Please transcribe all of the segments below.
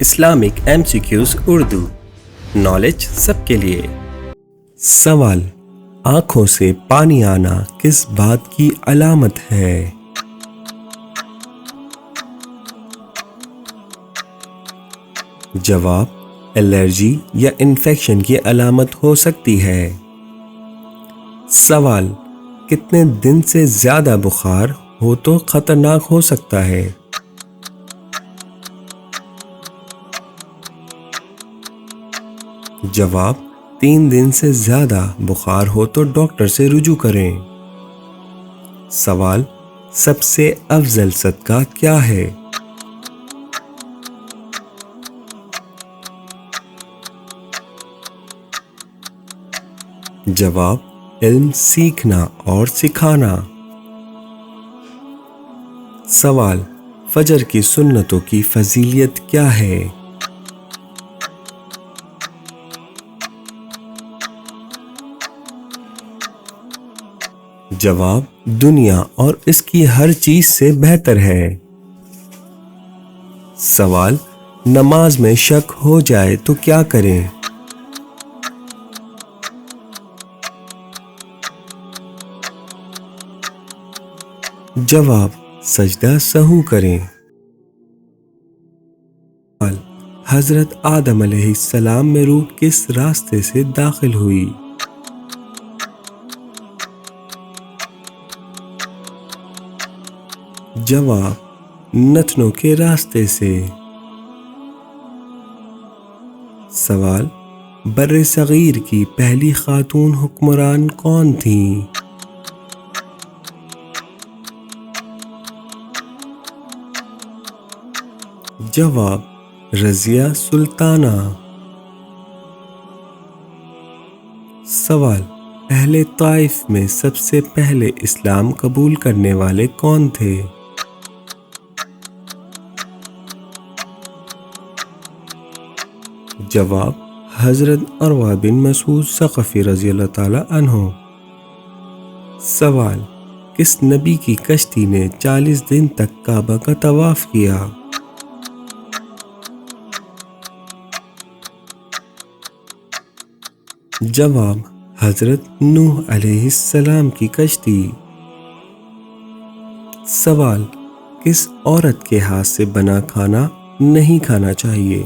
Islamic MCQs Urdu, knowledge سب کے لیے۔ سوال: آنکھوں سے پانی آنا کس بات کی علامت ہے؟ جواب: الرجی یا انفیکشن کی علامت ہو سکتی ہے۔ سوال: کتنے دن سے زیادہ بخار ہو تو خطرناک ہو سکتا ہے؟ جواب: 3 دن سے زیادہ بخار ہو تو ڈاکٹر سے رجوع کریں۔ سوال: سب سے افضل صدقہ کیا ہے؟ جواب: علم سیکھنا اور سکھانا۔ سوال: فجر کی سنتوں کی فضیلت کیا ہے؟ جواب: دنیا اور اس کی ہر چیز سے بہتر ہے۔ سوال: نماز میں شک ہو جائے تو کیا کریں؟ جواب: سجدہ سہو کریں۔ سوال: حضرت آدم علیہ السلام میں روح کس راستے سے داخل ہوئی؟ جواب: نتنوں کے راستے سے۔ سوال: بر صغیر کی پہلی خاتون حکمران کون تھیں؟ جواب: رضیہ سلطانہ۔ سوال: اہل طائف میں سب سے پہلے اسلام قبول کرنے والے کون تھے؟ جواب: حضرت عروہ بن مسعود ثقفی رضی اللہ تعالی عنہ۔ سوال: کس نبی کی کشتی نے 40 دن تک کعبہ کا طواف کیا؟ جواب: حضرت نوح علیہ السلام کی کشتی۔ سوال: کس عورت کے ہاتھ سے بنا کھانا نہیں کھانا چاہیے؟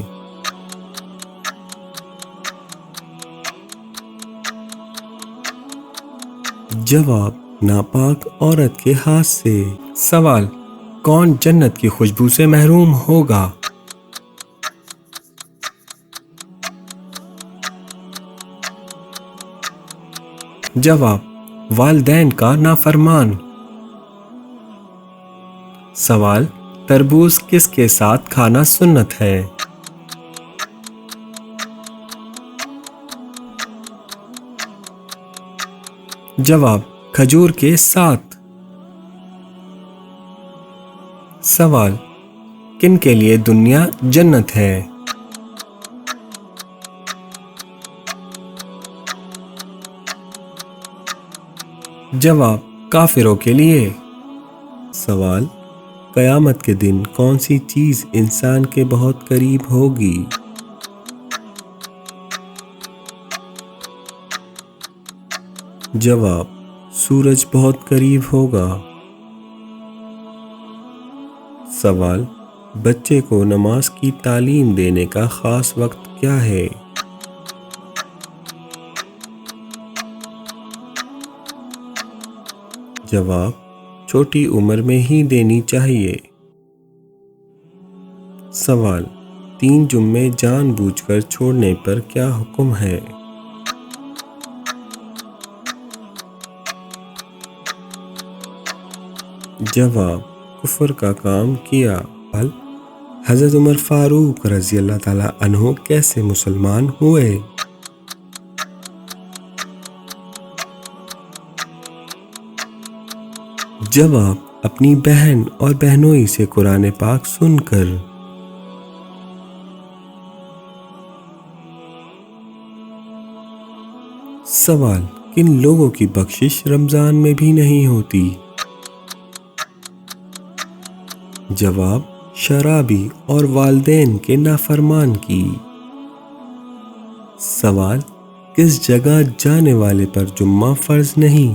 جواب: ناپاک عورت کے ہاتھ سے۔ سوال: کون جنت کی خوشبو سے محروم ہوگا؟ جواب: والدین کا نافرمان۔ سوال: تربوز کس کے ساتھ کھانا سنت ہے؟ جواب: کھجور کے ساتھ۔ سوال: کن کے لیے دنیا جنت ہے؟ جواب: کافروں کے لیے۔ سوال: قیامت کے دن کون سی چیز انسان کے بہت قریب ہوگی؟ جواب: سورج بہت قریب ہوگا۔ سوال: بچے کو نماز کی تعلیم دینے کا خاص وقت کیا ہے؟ جواب: چھوٹی عمر میں ہی دینی چاہیے۔ سوال: 3 جمعے جان بوجھ کر چھوڑنے پر کیا حکم ہے؟ جواب: کفر کا کام کیا۔ حضرت عمر فاروق رضی اللہ تعالی عنہ کیسے مسلمان ہوئے؟ جواب: اپنی بہن اور بہنوئی سے قرآن پاک سن کر۔ سوال: کن لوگوں کی بخشش رمضان میں بھی نہیں ہوتی؟ جواب: شرابی اور والدین کے نافرمان کی؟ سوال، کس جگہ جانے والے پر جمعہ فرض نہیں؟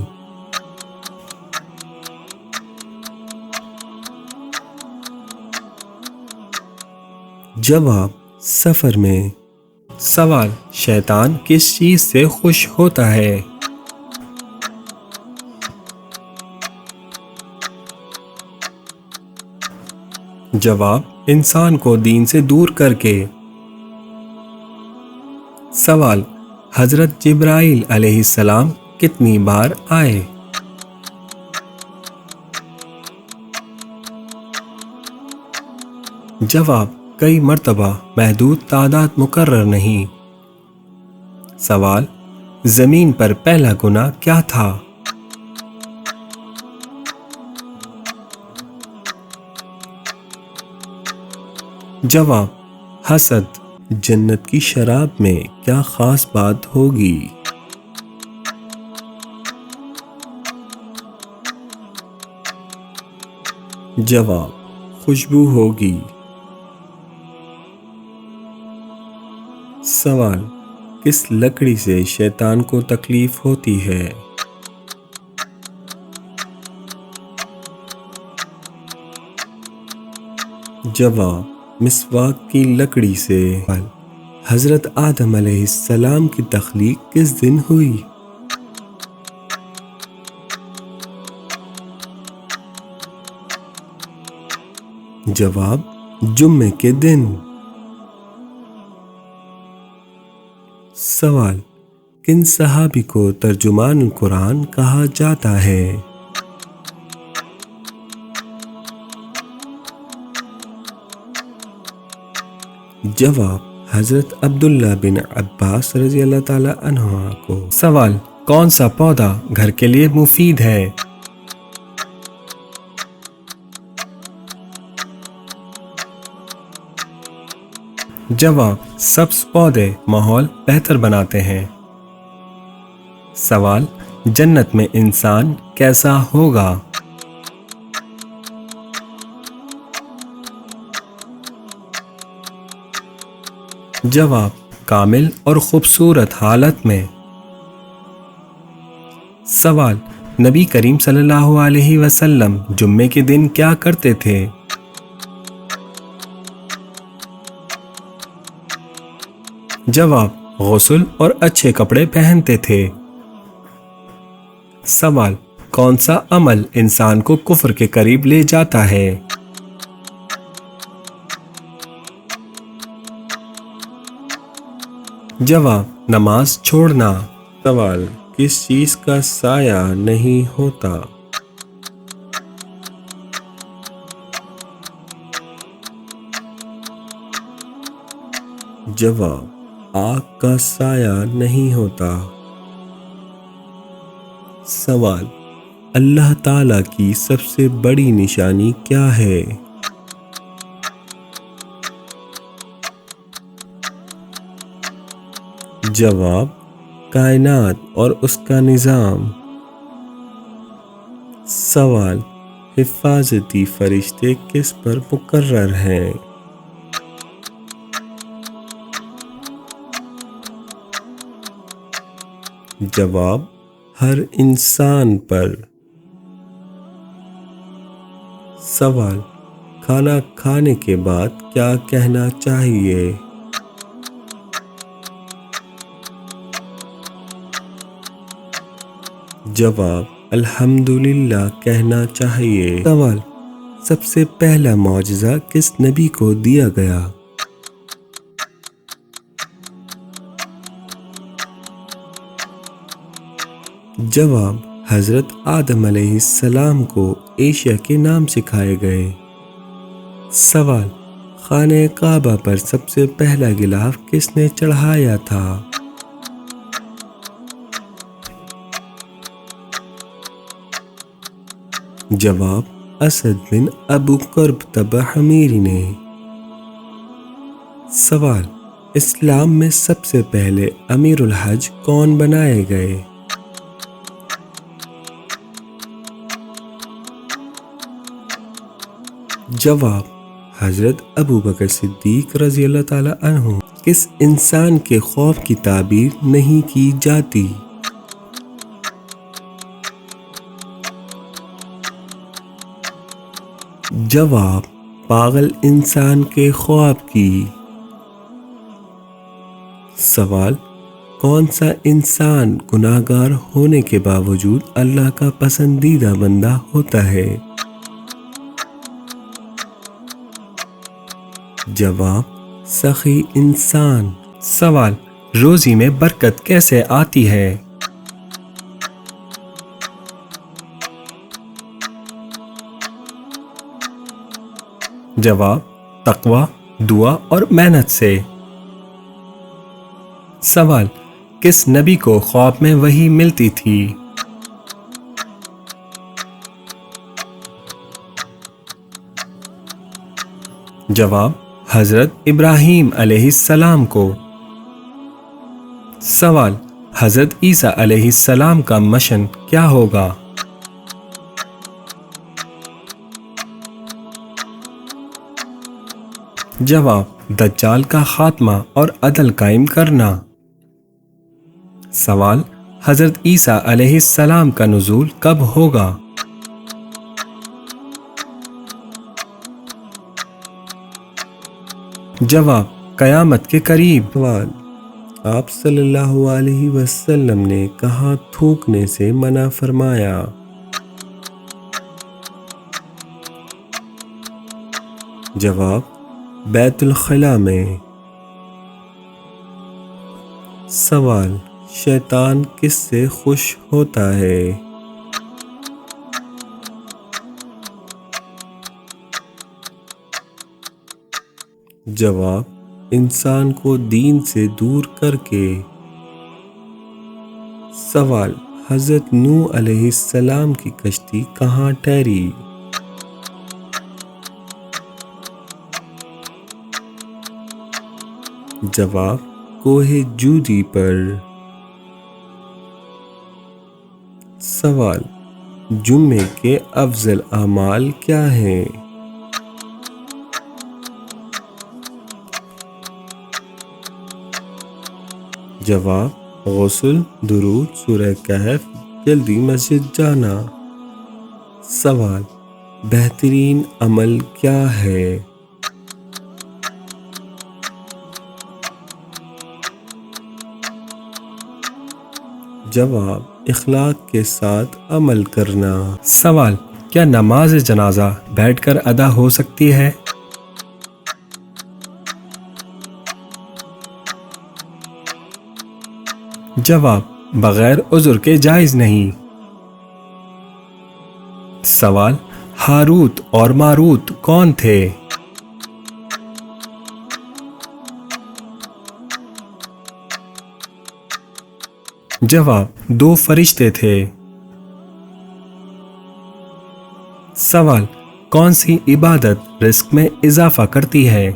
جواب، سفر میں۔ سوال، شیطان کس چیز سے خوش ہوتا ہے؟ جواب، انسان کو دین سے دور کر کے۔ سوال، حضرت جبرائیل علیہ السلام کتنی بار آئے؟ جواب، کئی مرتبہ، محدود تعداد مقرر نہیں۔ سوال، زمین پر پہلا گناہ کیا تھا؟ جواب، حسد۔ جنت کی شراب میں کیا خاص بات ہوگی؟ جواب، خوشبو ہوگی۔ سوال، کس لکڑی سے شیطان کو تکلیف ہوتی ہے؟ جواب، مسواک کی لکڑی سے۔ حضرت آدم علیہ السلام کی تخلیق کس دن ہوئی؟ جواب، جمعے کے دن۔ سوال، کن صحابی کو ترجمان القرآن کہا جاتا ہے؟ جواب، حضرت عبداللہ بن عباس رضی اللہ تعالی عنہ کو۔ سوال، کون سا پودا گھر کے لیے مفید ہے؟ جواب، سبز پودے ماحول بہتر بناتے ہیں۔ سوال، جنت میں انسان کیسا ہوگا؟ جواب، کامل اور خوبصورت حالت میں۔ سوال، نبی کریم صلی اللہ علیہ وسلم جمعے کے دن کیا کرتے تھے؟ جواب، غسل اور اچھے کپڑے پہنتے تھے۔ سوال، کون سا عمل انسان کو کفر کے قریب لے جاتا ہے؟ جواب، نماز چھوڑنا۔ سوال، کس چیز کا سایہ نہیں ہوتا؟ جواب، آگ کا سایہ نہیں ہوتا۔ سوال، اللہ تعالی کی سب سے بڑی نشانی کیا ہے؟ جواب، کائنات اور اس کا نظام۔ سوال، حفاظتی فرشتے کس پر مقرر ہیں؟ جواب، ہر انسان پر۔ سوال، کھانا کھانے کے بعد کیا کہنا چاہیے؟ جواب، الحمدللہ کہنا چاہیے۔ سوال، سب سے پہلا معجزہ کس نبی کو دیا گیا؟ جواب، حضرت آدم علیہ السلام کو ایشیا کے نام سکھائے گئے۔ سوال، خانہ کعبہ پر سب سے پہلا غلاف کس نے چڑھایا تھا؟ جواب، اسد بن ابو قرب تبع حمیری نے۔ سوال، اسلام میں سب سے پہلے امیر الحج کون بنائے گئے؟ جواب، حضرت ابو بکر صدیق رضی اللہ تعالی عنہ، کس انسان کے خوف کی تعبیر نہیں کی جاتی؟ جواب: پاگل انسان کے خواب کی۔ سوال: کون سا انسان گناہگار ہونے کے باوجود اللہ کا پسندیدہ بندہ ہوتا ہے؟ جواب: سخی انسان۔ سوال: روزی میں برکت کیسے آتی ہے؟ جواب: تقوی، دعا اور محنت سے۔ سوال: کس نبی کو خواب میں وحی ملتی تھی؟ جواب: حضرت ابراہیم علیہ السلام کو۔ سوال: حضرت عیسیٰ علیہ السلام کا مشن کیا ہوگا؟ جواب: دجال کا خاتمہ اور عدل قائم کرنا۔ سوال: حضرت عیسیٰ علیہ السلام کا نزول کب ہوگا؟ جواب: قیامت کے قریب۔ سوال: آپ صلی اللہ علیہ وسلم نے کہاں تھوکنے سے منع فرمایا؟ جواب: بیت الخلاء میں۔ سوال: شیطان کس سے خوش ہوتا ہے؟ جواب: انسان کو دین سے دور کر کے۔ سوال: حضرت نوح علیہ السلام کی کشتی کہاں ٹھہری؟ جواب: کوہ جودی پر۔ سوال: جمعے کے افضل اعمال کیا ہیں؟ جواب: غسل، درود، سورہ کہف، جلدی مسجد جانا۔ سوال: بہترین عمل کیا ہے؟ جواب: اخلاق کے ساتھ عمل کرنا۔ سوال: کیا نماز جنازہ بیٹھ کر ادا ہو سکتی ہے؟ جواب: بغیر عذر کے جائز نہیں۔ سوال: ہاروت اور ماروت کون تھے؟ جواب: دو فرشتے تھے۔ سوال: کون سی عبادت رزق میں اضافہ کرتی ہے؟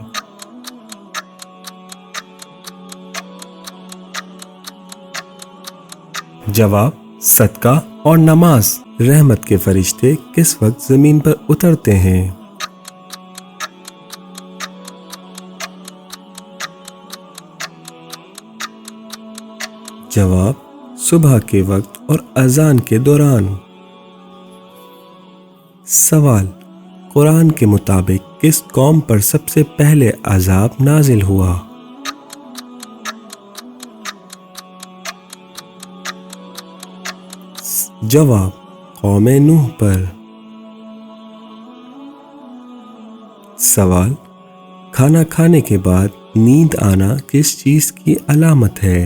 جواب: صدقہ اور نماز۔ رحمت کے فرشتے کس وقت زمین پر اترتے ہیں؟ جواب: صبح کے وقت اور اذان کے دوران۔ سوال: قرآن کے مطابق کس قوم پر سب سے پہلے عذاب نازل ہوا؟ جواب: قوم نوح پر۔ سوال: کھانا کھانے کے بعد نیند آنا کس چیز کی علامت ہے؟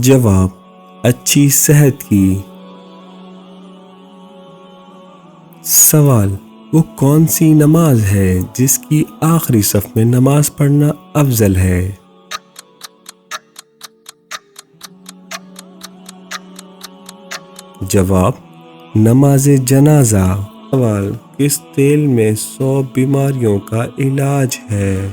جواب: اچھی صحت کی۔ سوال: وہ کون سی نماز ہے جس کی آخری صف میں نماز پڑھنا افضل ہے؟ جواب: نماز جنازہ۔ سوال: کس تیل میں 100 بیماریوں کا علاج ہے؟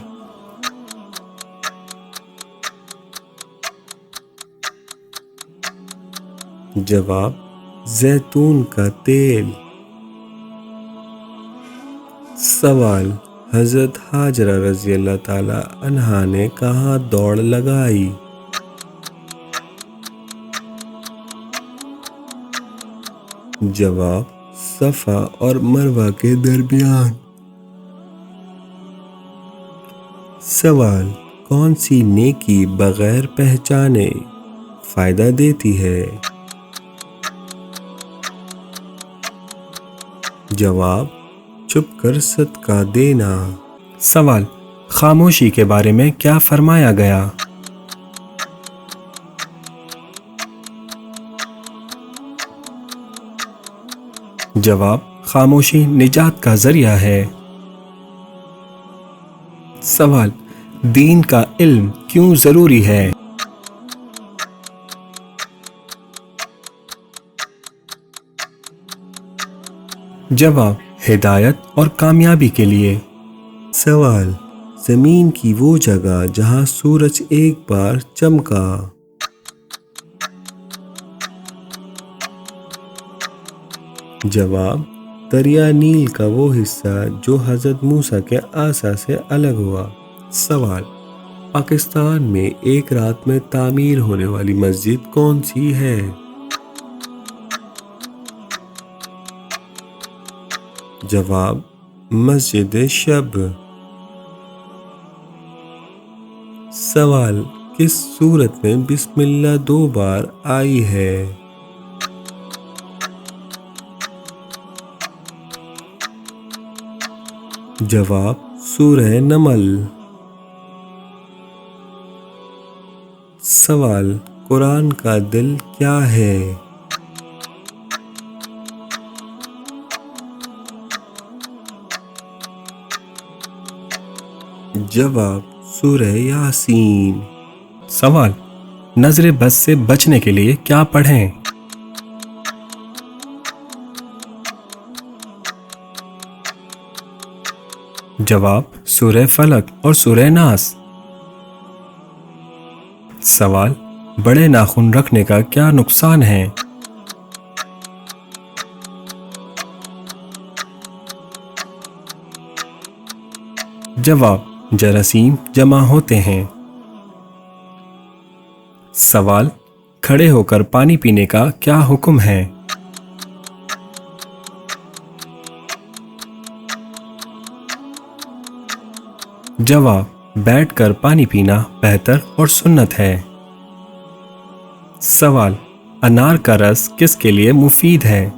جواب: زیتون کا تیل۔ سوال، حضرت ہاجرہ رضی اللہ تعالی عنہا نے کہاں دوڑ لگائی؟ جواب، صفا اور مروہ کے درمیان۔ سوال، کون سی نیکی بغیر پہچانے فائدہ دیتی ہے؟ جواب، چھپ کر صدقہ دینا۔ سوال، خاموشی کے بارے میں کیا فرمایا گیا؟ جواب، خاموشی نجات کا ذریعہ ہے۔ سوال، دین کا علم کیوں ضروری ہے؟ جواب، ہدایت اور کامیابی کے لیے۔ سوال، زمین کی وہ جگہ جہاں سورج ایک بار چمکا۔ جواب، دریا نیل کا وہ حصہ جو حضرت موسیٰ کے عصا سے الگ ہوا۔ سوال، پاکستان میں ایک رات میں تعمیر ہونے والی مسجد کون سی ہے؟ جواب، مسجد شب۔ سوال، کس سورت میں بسم اللہ 2 بار آئی ہے؟ جواب، سورہ نمل۔ سوال، قرآن کا دل کیا ہے؟ جواب، سورہ یاسین۔ سوال، نظر بد سے بچنے کے لیے کیا پڑھیں؟ جواب، سورہ فلق اور سورہ ناس۔ سوال، بڑے ناخن رکھنے کا کیا نقصان ہے؟ جواب، جراثیم جمع ہوتے ہیں۔ سوال، کھڑے ہو کر پانی پینے کا کیا حکم ہے؟ جواب، بیٹھ کر پانی پینا بہتر اور سنت ہے۔ سوال، انار کا رس کس کے لیے مفید ہے؟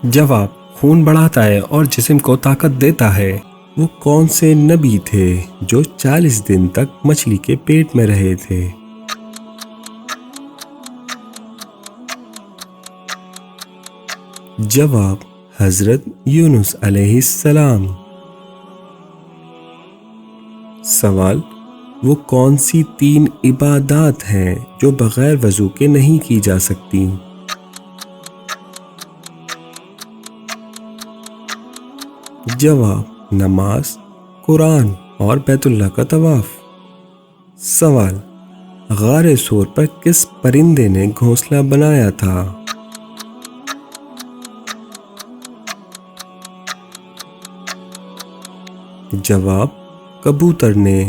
جواب، خون بڑھاتا ہے اور جسم کو طاقت دیتا ہے۔ وہ کون سے نبی تھے جو 40 دن تک مچھلی کے پیٹ میں رہے تھے؟ جواب، حضرت یونس علیہ السلام۔ سوال، وہ کون سی 3 عبادات ہیں جو بغیر وضو کے نہیں کی جا سکتی؟ جواب، نماز، قرآن اور بیت اللہ کا طواف۔ سوال، غار ثور پر کس پرندے نے گھونسلہ بنایا تھا؟ جواب، کبوتر نے۔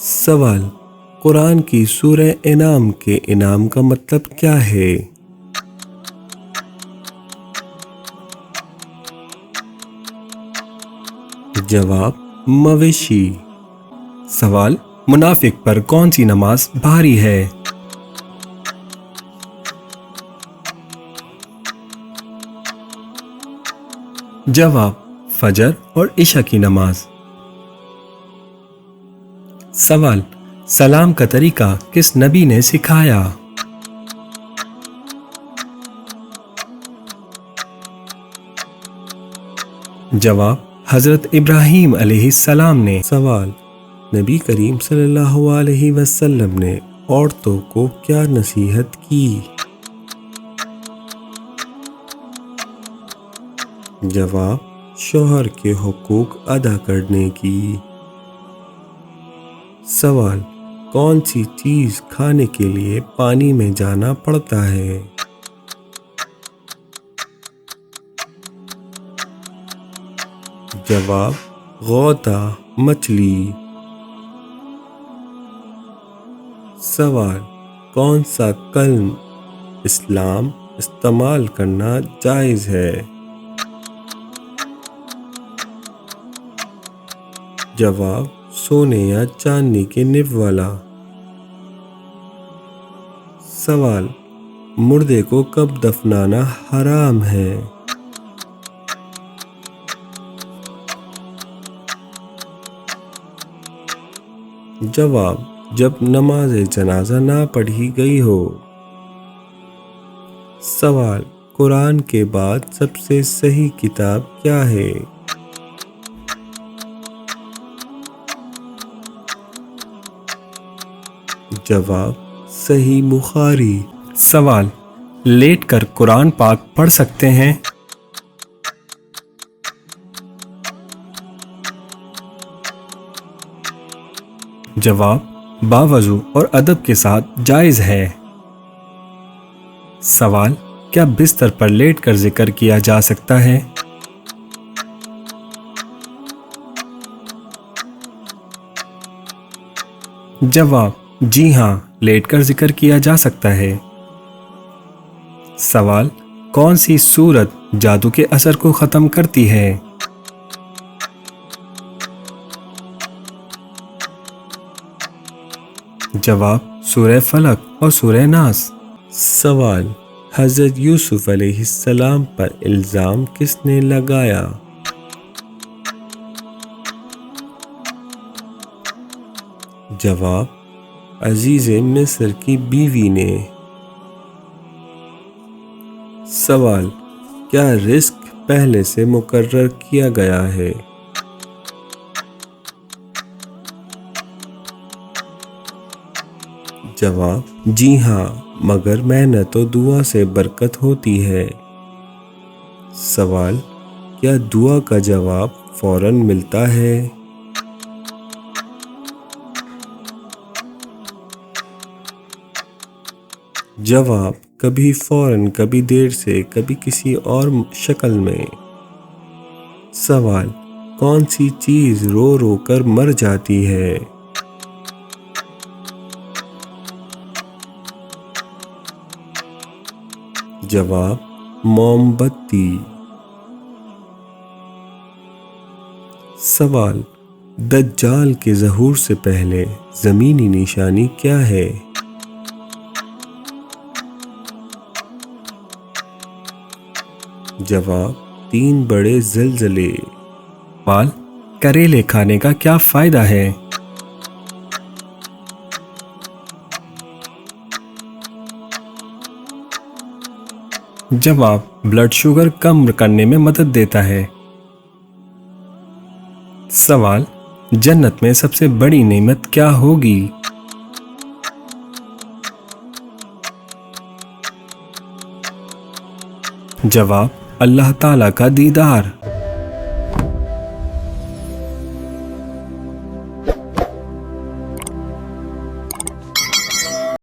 سوال، قرآن کی سورہ انعام کے انعام کا مطلب کیا ہے؟ جواب، مویشی۔ سوال، منافق پر کون سی نماز بھاری ہے؟ جواب، فجر اور عشاء کی نماز۔ سوال، سلام کا طریقہ کس نبی نے سکھایا؟ جواب، حضرت ابراہیم علیہ السلام نے۔ سوال، نبی کریم صلی اللہ علیہ وسلم نے عورتوں کو کیا نصیحت کی؟ جواب، شوہر کے حقوق ادا کرنے کی۔ سوال، کون سی چیز کھانے کے لیے پانی میں جانا پڑتا ہے؟ جواب، غوطہ مچھلی۔ سوال، کون سا کلم اسلام استعمال کرنا جائز ہے؟ جواب، سونے یا چاندی کے نب والا۔ سوال، مردے کو کب دفنانا حرام ہے؟ جواب، جب نماز جنازہ نہ پڑھی گئی ہو۔ سوال، قرآن کے بعد سب سے صحیح کتاب کیا ہے؟ جواب، صحیح بخاری۔ سوال، لیٹ کر قرآن پاک پڑھ سکتے ہیں؟ جواب، باوضو اور ادب کے ساتھ جائز ہے۔ سوال، کیا بستر پر لیٹ کر ذکر کیا جا سکتا ہے؟ جواب، جی ہاں، لیٹ کر ذکر کیا جا سکتا ہے۔ سوال، کون سی سورت جادو کے اثر کو ختم کرتی ہے؟ جواب، سورہ فلق اور سورہ ناس۔ سوال، حضرت یوسف علیہ السلام پر الزام کس نے لگایا؟ جواب، عزیز مصر کی بیوی نے۔ سوال، کیا رزق پہلے سے مقرر کیا گیا ہے؟ جواب، جی ہاں، مگر محنت و دعا سے برکت ہوتی ہے۔ سوال، کیا دعا کا جواب فوراً ملتا ہے؟ جواب، کبھی فوراً، کبھی دیر سے، کبھی کسی اور شکل میں۔ سوال، کون سی چیز رو رو کر مر جاتی ہے؟ جواب، موم بتی۔ سوال، دجال کے ظہور سے پہلے زمینی نشانی کیا ہے؟ جواب، 3 بڑے زلزلے۔ سوال، کریلے کھانے کا کیا فائدہ ہے؟ جواب، بلڈ شوگر کم کرنے میں مدد دیتا ہے۔ سوال، جنت میں سب سے بڑی نعمت کیا ہوگی؟ جواب، اللہ تعالیٰ کا دیدار۔